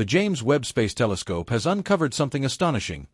The James Webb Space Telescope has uncovered something astonishing: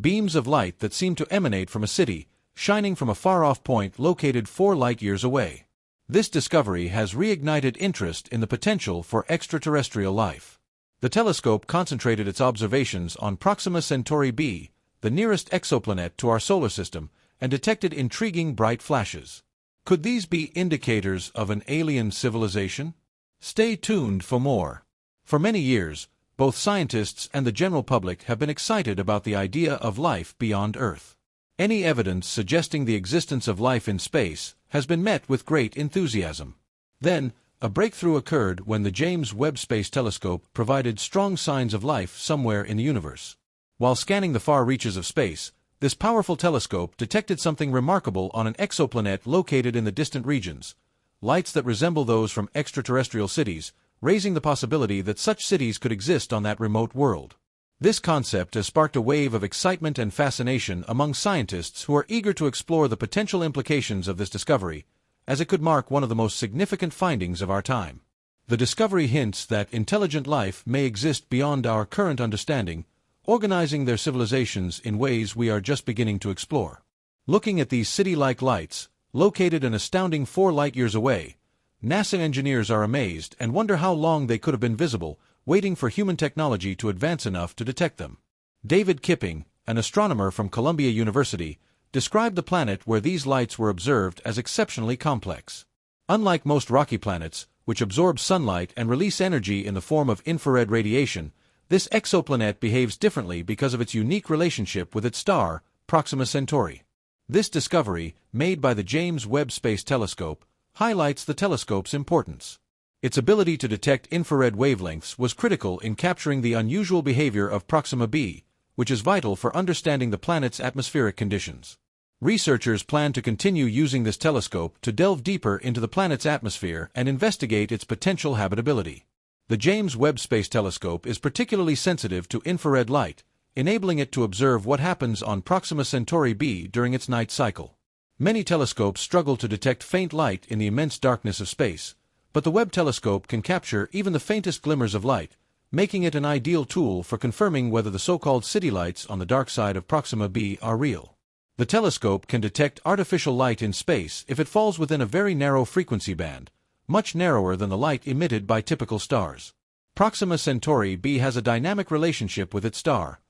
beams of light that seem to emanate from a city, shining from a far-off point located 4 light-years away. This discovery has reignited interest in the potential for extraterrestrial life. The telescope concentrated its observations on Proxima Centauri b, the nearest exoplanet to our solar system, and detected intriguing bright flashes. Could these be indicators of an alien civilization? Stay tuned for more. For many years, both scientists and the general public have been excited about the idea of life beyond Earth. Any evidence suggesting the existence of life in space has been met with great enthusiasm. Then, a breakthrough occurred when the James Webb Space Telescope provided strong signs of life somewhere in the universe. While scanning the far reaches of space, this powerful telescope detected something remarkable on an exoplanet located in the distant regions: lights that resemble those from extraterrestrial cities, raising the possibility that such cities could exist on that remote world. This concept has sparked a wave of excitement and fascination among scientists who are eager to explore the potential implications of this discovery, as it could mark one of the most significant findings of our time. The discovery hints that intelligent life may exist beyond our current understanding, organizing their civilizations in ways we are just beginning to explore. Looking at these city-like lights, located an astounding 4 light-years away, NASA engineers are amazed and wonder how long they could have been visible, waiting for human technology to advance enough to detect them. David Kipping, an astronomer from Columbia University, described the planet where these lights were observed as exceptionally complex. Unlike most rocky planets, which absorb sunlight and release energy in the form of infrared radiation, this exoplanet behaves differently because of its unique relationship with its star, Proxima Centauri. This discovery, made by the James Webb Space Telescope, highlights the telescope's importance. Its ability to detect infrared wavelengths was critical in capturing the unusual behavior of Proxima b, which is vital for understanding the planet's atmospheric conditions. Researchers plan to continue using this telescope to delve deeper into the planet's atmosphere and investigate its potential habitability. The James Webb Space Telescope is particularly sensitive to infrared light, enabling it to observe what happens on Proxima Centauri b during its night cycle. Many telescopes struggle to detect faint light in the immense darkness of space, but the Webb telescope can capture even the faintest glimmers of light, making it an ideal tool for confirming whether the so-called city lights on the dark side of Proxima b are real. The telescope can detect artificial light in space if it falls within a very narrow frequency band, much narrower than the light emitted by typical stars. Proxima Centauri b has a dynamic relationship with its star.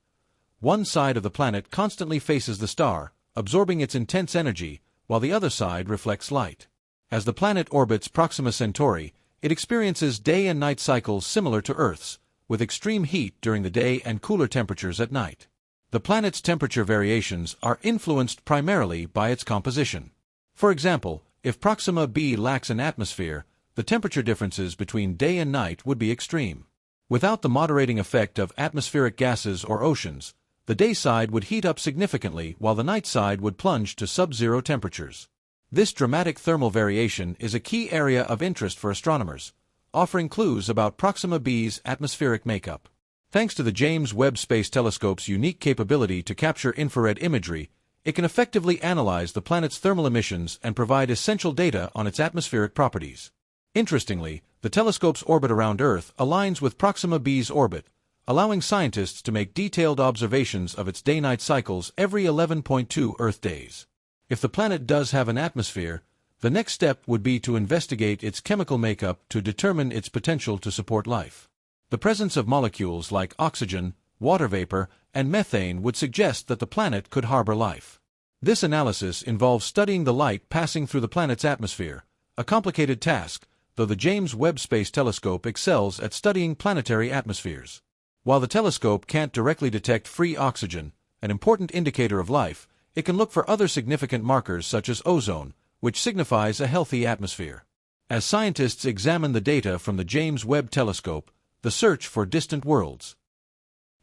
One side of the planet constantly faces the star, absorbing its intense energy, while the other side reflects light. As the planet orbits Proxima Centauri, it experiences day and night cycles similar to Earth's, with extreme heat during the day and cooler temperatures at night. The planet's temperature variations are influenced primarily by its composition. For example, if Proxima b lacks an atmosphere, the temperature differences between day and night would be extreme. Without the moderating effect of atmospheric gases or oceans, the day side would heat up significantly while the night side would plunge to sub-zero temperatures. This dramatic thermal variation is a key area of interest for astronomers, offering clues about Proxima b's atmospheric makeup. Thanks to the James Webb Space Telescope's unique capability to capture infrared imagery, it can effectively analyze the planet's thermal emissions and provide essential data on its atmospheric properties. Interestingly, the telescope's orbit around Earth aligns with Proxima b's orbit, allowing scientists to make detailed observations of its day-night cycles every 11.2 Earth days. If the planet does have an atmosphere, the next step would be to investigate its chemical makeup to determine its potential to support life. The presence of molecules like oxygen, water vapor, and methane would suggest that the planet could harbor life. This analysis involves studying the light passing through the planet's atmosphere, a complicated task, though the James Webb Space Telescope excels at studying planetary atmospheres. While the telescope can't directly detect free oxygen, an important indicator of life, it can look for other significant markers such as ozone, which signifies a healthy atmosphere. As scientists examine the data from the James Webb Telescope, the search for distant worlds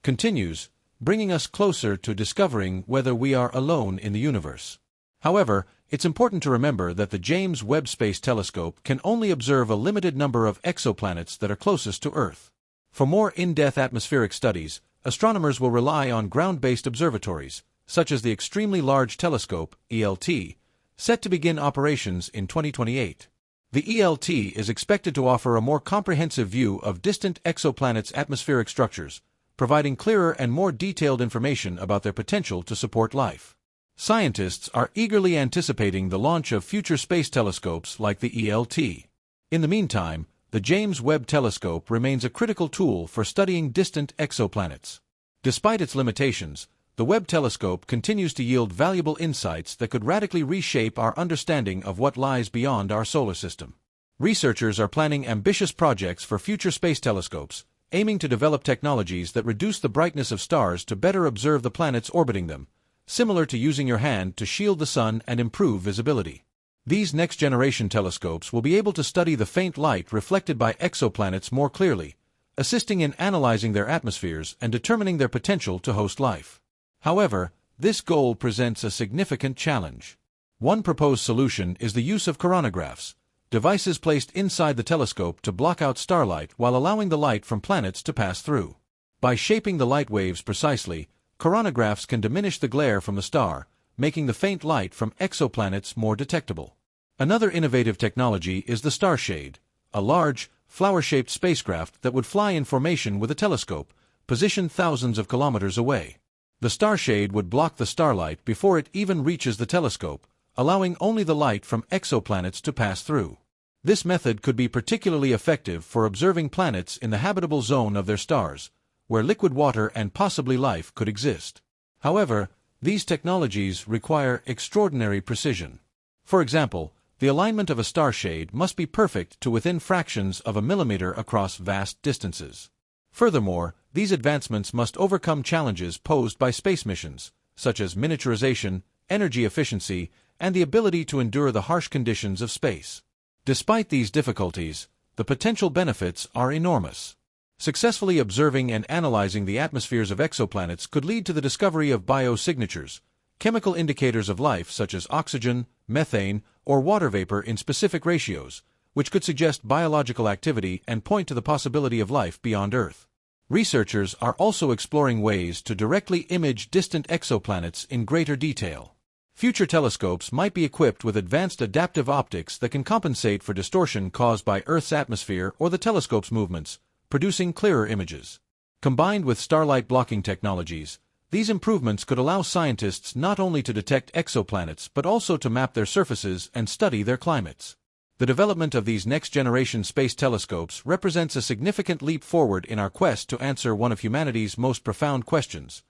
continues, bringing us closer to discovering whether we are alone in the universe. However, it's important to remember that the James Webb Space Telescope can only observe a limited number of exoplanets that are closest to Earth. For more in-depth atmospheric studies, astronomers will rely on ground-based observatories, such as the Extremely Large Telescope, ELT, set to begin operations in 2028. The ELT is expected to offer a more comprehensive view of distant exoplanets' atmospheric structures, providing clearer and more detailed information about their potential to support life. Scientists are eagerly anticipating the launch of future space telescopes like the ELT. In the meantime, the James Webb Telescope remains a critical tool for studying distant exoplanets. Despite its limitations, the Webb Telescope continues to yield valuable insights that could radically reshape our understanding of what lies beyond our solar system. Researchers are planning ambitious projects for future space telescopes, aiming to develop technologies that reduce the brightness of stars to better observe the planets orbiting them, similar to using your hand to shield the sun and improve visibility. These next-generation telescopes will be able to study the faint light reflected by exoplanets more clearly, assisting in analyzing their atmospheres and determining their potential to host life. However, this goal presents a significant challenge. One proposed solution is the use of coronagraphs, devices placed inside the telescope to block out starlight while allowing the light from planets to pass through. By shaping the light waves precisely, coronagraphs can diminish the glare from the star, making the faint light from exoplanets more detectable. Another innovative technology is the starshade, a large, flower-shaped spacecraft that would fly in formation with a telescope, positioned thousands of kilometers away. The starshade would block the starlight before it even reaches the telescope, allowing only the light from exoplanets to pass through. This method could be particularly effective for observing planets in the habitable zone of their stars, where liquid water and possibly life could exist. However, these technologies require extraordinary precision. For example, the alignment of a starshade must be perfect to within fractions of a millimeter across vast distances. Furthermore, these advancements must overcome challenges posed by space missions, such as miniaturization, energy efficiency, and the ability to endure the harsh conditions of space. Despite these difficulties, the potential benefits are enormous. Successfully observing and analyzing the atmospheres of exoplanets could lead to the discovery of biosignatures, chemical indicators of life such as oxygen, methane, or water vapor in specific ratios, which could suggest biological activity and point to the possibility of life beyond Earth. Researchers are also exploring ways to directly image distant exoplanets in greater detail. Future telescopes might be equipped with advanced adaptive optics that can compensate for distortion caused by Earth's atmosphere or the telescope's movements, producing clearer images. Combined with starlight blocking technologies, these improvements could allow scientists not only to detect exoplanets but also to map their surfaces and study their climates. The development of these next-generation space telescopes represents a significant leap forward in our quest to answer one of humanity's most profound questions: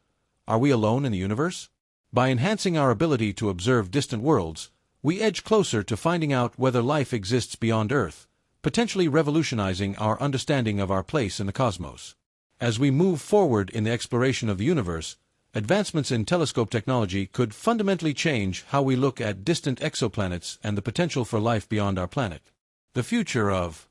are we alone in the universe? By enhancing our ability to observe distant worlds, we edge closer to finding out whether life exists beyond Earth, potentially revolutionizing our understanding of our place in the cosmos. As we move forward in the exploration of the universe, advancements in telescope technology could fundamentally change how we look at distant exoplanets and the potential for life beyond our planet. The future of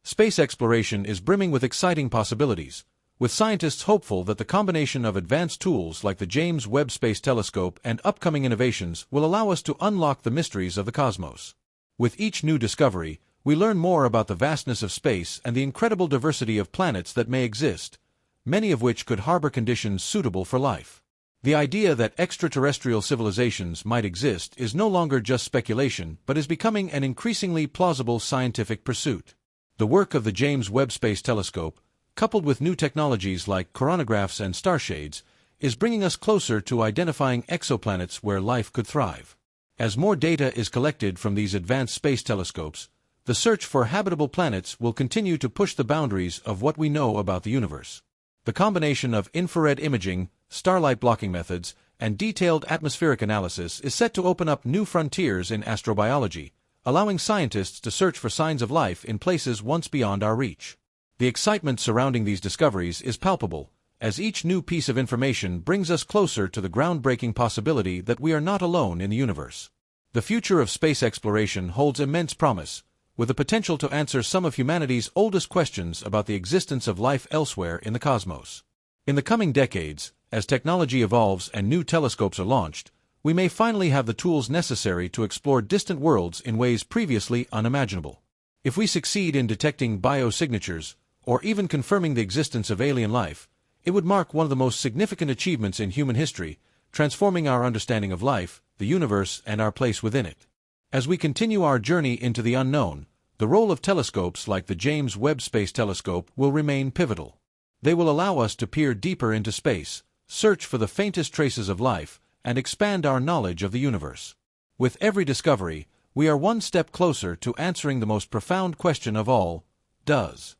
space exploration is brimming with exciting possibilities, with scientists hopeful that the combination of advanced tools like the James Webb Space Telescope and upcoming innovations will allow us to unlock the mysteries of the cosmos. With each new discovery, we learn more about the vastness of space and the incredible diversity of planets that may exist, many of which could harbor conditions suitable for life. The idea that extraterrestrial civilizations might exist is no longer just speculation but is becoming an increasingly plausible scientific pursuit. The work of the James Webb Space Telescope, coupled with new technologies like coronagraphs and starshades, is bringing us closer to identifying exoplanets where life could thrive. As more data is collected from these advanced space telescopes, the search for habitable planets will continue to push the boundaries of what we know about the universe. The combination of infrared imaging, starlight blocking methods, and detailed atmospheric analysis is set to open up new frontiers in astrobiology, allowing scientists to search for signs of life in places once beyond our reach. The excitement surrounding these discoveries is palpable, as each new piece of information brings us closer to the groundbreaking possibility that we are not alone in the universe. The future of space exploration holds immense promise, with the potential to answer some of humanity's oldest questions about the existence of life elsewhere in the cosmos. In the coming decades, as technology evolves and new telescopes are launched, we may finally have the tools necessary to explore distant worlds in ways previously unimaginable. If we succeed in detecting biosignatures, or even confirming the existence of alien life, it would mark one of the most significant achievements in human history, transforming our understanding of life, the universe, and our place within it. As we continue our journey into the unknown, the role of telescopes like the James Webb Space Telescope will remain pivotal. They will allow us to peer deeper into space, search for the faintest traces of life, and expand our knowledge of the universe. With every discovery, we are one step closer to answering the most profound question of all: does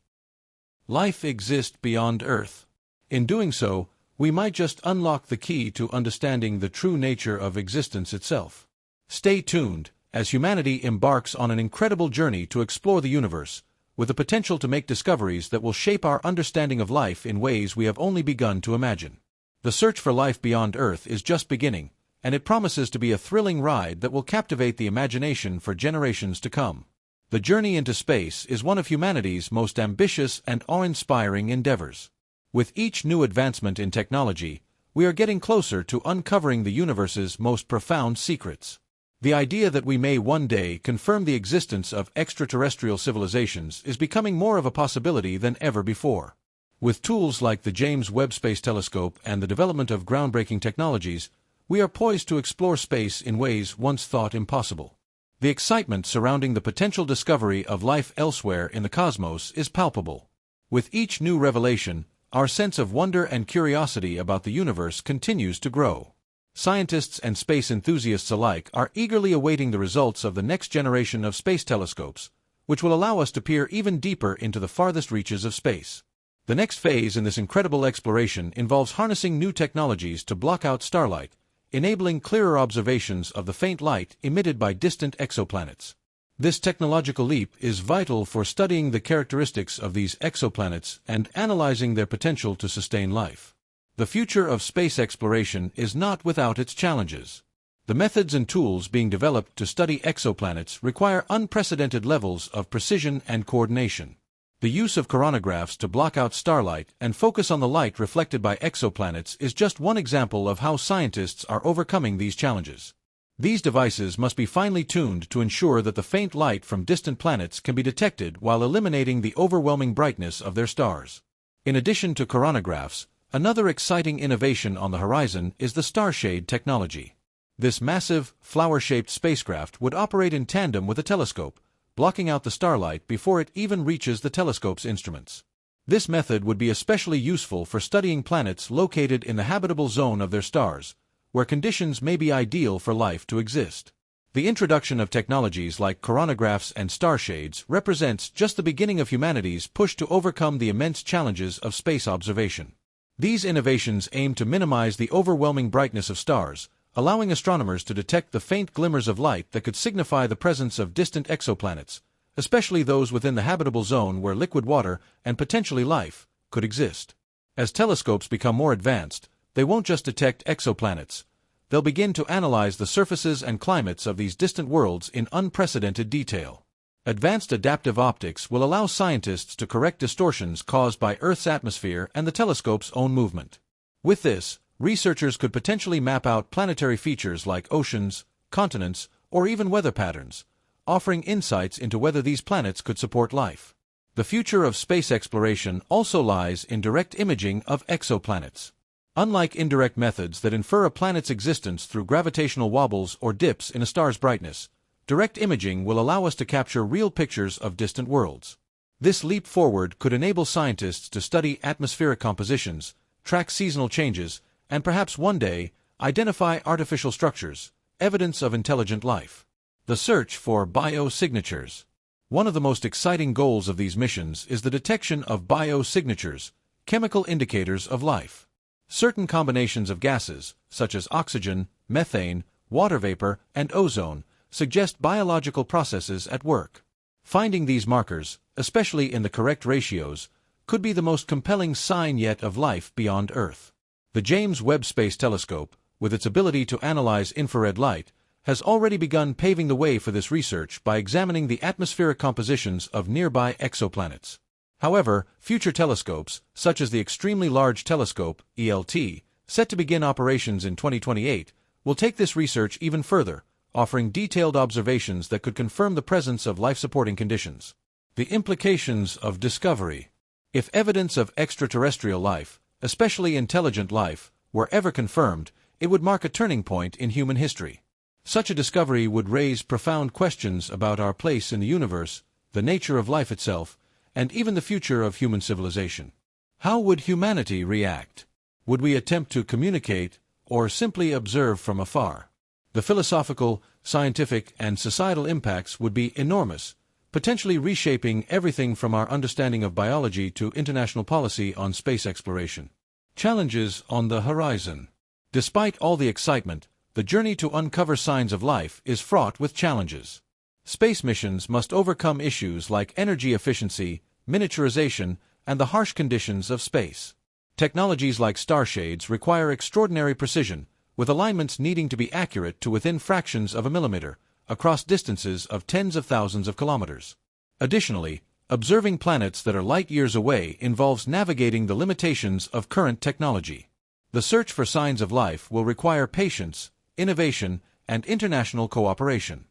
life exist beyond Earth? In doing so, we might just unlock the key to understanding the true nature of existence itself. Stay tuned, as humanity embarks on an incredible journey to explore the universe, with the potential to make discoveries that will shape our understanding of life in ways we have only begun to imagine. The search for life beyond Earth is just beginning, and it promises to be a thrilling ride that will captivate the imagination for generations to come. The journey into space is one of humanity's most ambitious and awe-inspiring endeavors. With each new advancement in technology, we are getting closer to uncovering the universe's most profound secrets. The idea that we may one day confirm the existence of extraterrestrial civilizations is becoming more of a possibility than ever before. With tools like the James Webb Space Telescope and the development of groundbreaking technologies, we are poised to explore space in ways once thought impossible. The excitement surrounding the potential discovery of life elsewhere in the cosmos is palpable. With each new revelation, our sense of wonder and curiosity about the universe continues to grow. Scientists and space enthusiasts alike are eagerly awaiting the results of the next generation of space telescopes, which will allow us to peer even deeper into the farthest reaches of space. The next phase in this incredible exploration involves harnessing new technologies to block out starlight, enabling clearer observations of the faint light emitted by distant exoplanets. This technological leap is vital for studying the characteristics of these exoplanets and analyzing their potential to sustain life. The future of space exploration is not without its challenges. The methods and tools being developed to study exoplanets require unprecedented levels of precision and coordination. The use of coronagraphs to block out starlight and focus on the light reflected by exoplanets is just one example of how scientists are overcoming these challenges. These devices must be finely tuned to ensure that the faint light from distant planets can be detected while eliminating the overwhelming brightness of their stars. In addition to coronagraphs, another exciting innovation on the horizon is the starshade technology. This massive, flower-shaped spacecraft would operate in tandem with a telescope, blocking out the starlight before it even reaches the telescope's instruments. This method would be especially useful for studying planets located in the habitable zone of their stars, where conditions may be ideal for life to exist. The introduction of technologies like coronagraphs and starshades represents just the beginning of humanity's push to overcome the immense challenges of space observation. These innovations aim to minimize the overwhelming brightness of stars, allowing astronomers to detect the faint glimmers of light that could signify the presence of distant exoplanets, especially those within the habitable zone where liquid water and potentially life could exist. As telescopes become more advanced, they won't just detect exoplanets. They'll begin to analyze the surfaces and climates of these distant worlds in unprecedented detail. Advanced adaptive optics will allow scientists to correct distortions caused by Earth's atmosphere and the telescope's own movement. With this, researchers could potentially map out planetary features like oceans, continents, or even weather patterns, offering insights into whether these planets could support life. The future of space exploration also lies in direct imaging of exoplanets. Unlike indirect methods that infer a planet's existence through gravitational wobbles or dips in a star's brightness, direct imaging will allow us to capture real pictures of distant worlds. This leap forward could enable scientists to study atmospheric compositions, track seasonal changes, and perhaps one day, identify artificial structures, evidence of intelligent life. The search for biosignatures. One of the most exciting goals of these missions is the detection of biosignatures, chemical indicators of life. Certain combinations of gases, such as oxygen, methane, water vapor, and ozone, suggest biological processes at work. Finding these markers, especially in the correct ratios, could be the most compelling sign yet of life beyond Earth. The James Webb Space Telescope, with its ability to analyze infrared light, has already begun paving the way for this research by examining the atmospheric compositions of nearby exoplanets. However, future telescopes, such as the Extremely Large Telescope, ELT, set to begin operations in 2028, will take this research even further, offering detailed observations that could confirm the presence of life-supporting conditions. The implications of discovery. If evidence of extraterrestrial life, especially intelligent life, were ever confirmed, it would mark a turning point in human history. Such a discovery would raise profound questions about our place in the universe, the nature of life itself, and even the future of human civilization. How would humanity react? Would we attempt to communicate, or simply observe from afar? The philosophical, scientific, and societal impacts would be enormous, potentially reshaping everything from our understanding of biology to international policy on space exploration. Challenges on the horizon. Despite all the excitement, the journey to uncover signs of life is fraught with challenges. Space missions must overcome issues like energy efficiency, miniaturization, and the harsh conditions of space. Technologies like starshades require extraordinary precision, with alignments needing to be accurate to within fractions of a millimeter, across distances of tens of thousands of kilometers. Additionally, observing planets that are light years away involves navigating the limitations of current technology. The search for signs of life will require patience, innovation, and international cooperation.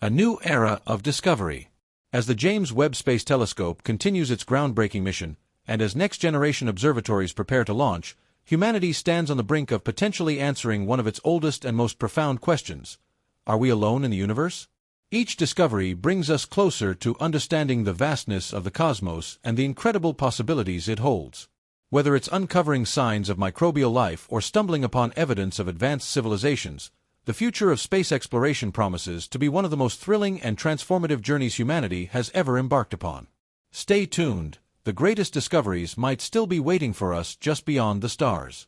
A new era of discovery. As the James Webb Space Telescope continues its groundbreaking mission, and as next-generation observatories prepare to launch, humanity stands on the brink of potentially answering one of its oldest and most profound questions: are we alone in the universe? Each discovery brings us closer to understanding the vastness of the cosmos and the incredible possibilities it holds. Whether it's uncovering signs of microbial life or stumbling upon evidence of advanced civilizations, the future of space exploration promises to be one of the most thrilling and transformative journeys humanity has ever embarked upon. Stay tuned, the greatest discoveries might still be waiting for us just beyond the stars.